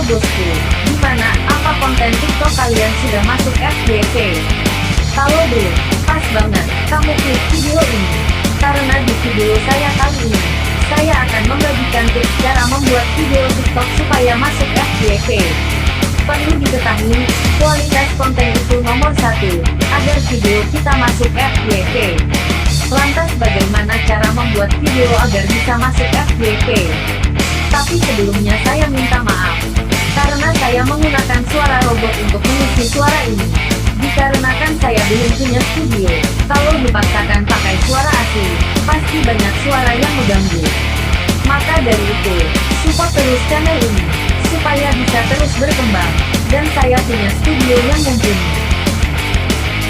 bosku, gimana? Apa konten TikTok kalian sudah masuk FYP? Kalau belum, pas banget, kamu klik video ini. Karena di video saya kali ini, saya akan membagikan tips cara membuat video TikTok supaya masuk FYP. Perlu diketahui, kualitas konten itu nomor satu, agar video kita masuk FYP. Lantas bagaimana cara membuat video agar bisa masuk FYP? Tapi sebelumnya saya minta maaf, karena saya menggunakan suara robot untuk mengisi suara ini. Dikarenakan saya belum punya studio, kalau dipaksakan pakai suara asli, pasti banyak suara yang mengganggu. Maka dari itu, support terus channel ini, supaya bisa terus berkembang, dan saya punya studio yang mumpuni.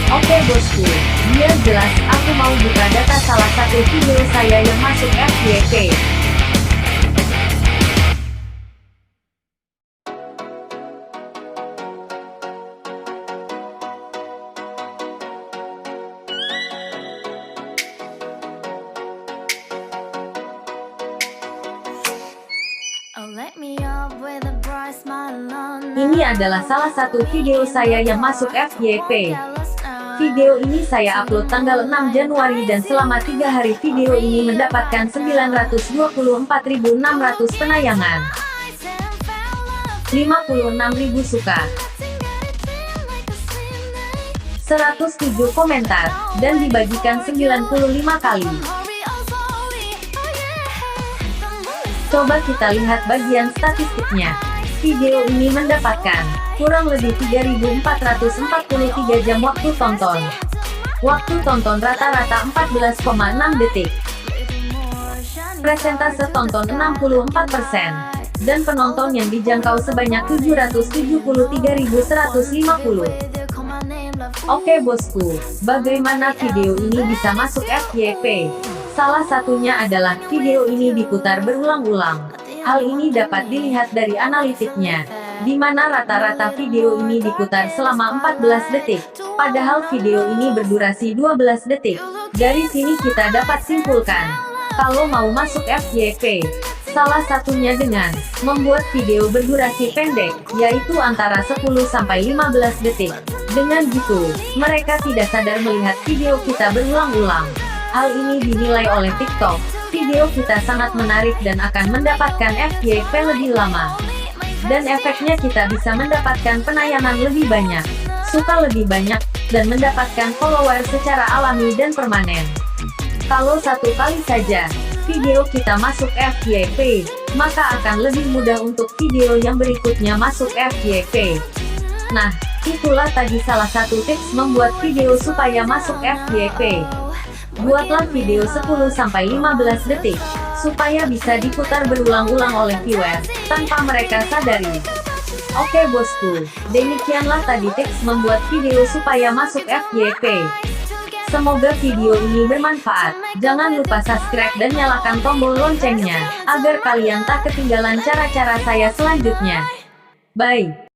Oke bosku, biar jelas, aku mau buka data salah satu video saya yang masuk FYP. Ini adalah salah satu video saya yang masuk FYP. Video ini saya upload tanggal 6 Januari dan selama 3 hari video ini mendapatkan 924.600 penayangan, 56.000 suka, 107 komentar, dan dibagikan 95 kali. Coba kita lihat bagian statistiknya. Video ini mendapatkan kurang lebih 3.443 jam waktu tonton. Waktu tonton rata-rata 14,6 detik. Presentase tonton 64%. Dan penonton yang dijangkau sebanyak 773.150. Oke bosku, bagaimana video ini bisa masuk FYP? Salah satunya adalah video ini diputar berulang-ulang. Hal ini dapat dilihat dari analitiknya, di mana rata-rata video ini diputar selama 14 detik, padahal video ini berdurasi 12 detik. Dari sini kita dapat simpulkan, kalau mau masuk FYP, salah satunya dengan membuat video berdurasi pendek, yaitu antara 10-15 detik. Dengan gitu, mereka tidak sadar melihat video kita berulang-ulang. Hal ini dinilai oleh TikTok, video kita sangat menarik dan akan mendapatkan FYP lebih lama. Dan efeknya kita bisa mendapatkan penayangan lebih banyak, suka lebih banyak, dan mendapatkan follower secara alami dan permanen. Kalau satu kali saja video kita masuk FYP, maka akan lebih mudah untuk video yang berikutnya masuk FYP. Nah, itulah tadi salah satu tips membuat video supaya masuk FYP. Buatlah video 10-15 detik, supaya bisa diputar berulang-ulang oleh viewer, tanpa mereka sadari. Oke bosku, demikianlah tadi tips membuat video supaya masuk FYP. Semoga video ini bermanfaat. Jangan lupa subscribe dan nyalakan tombol loncengnya, agar kalian tak ketinggalan cara-cara saya selanjutnya. Bye.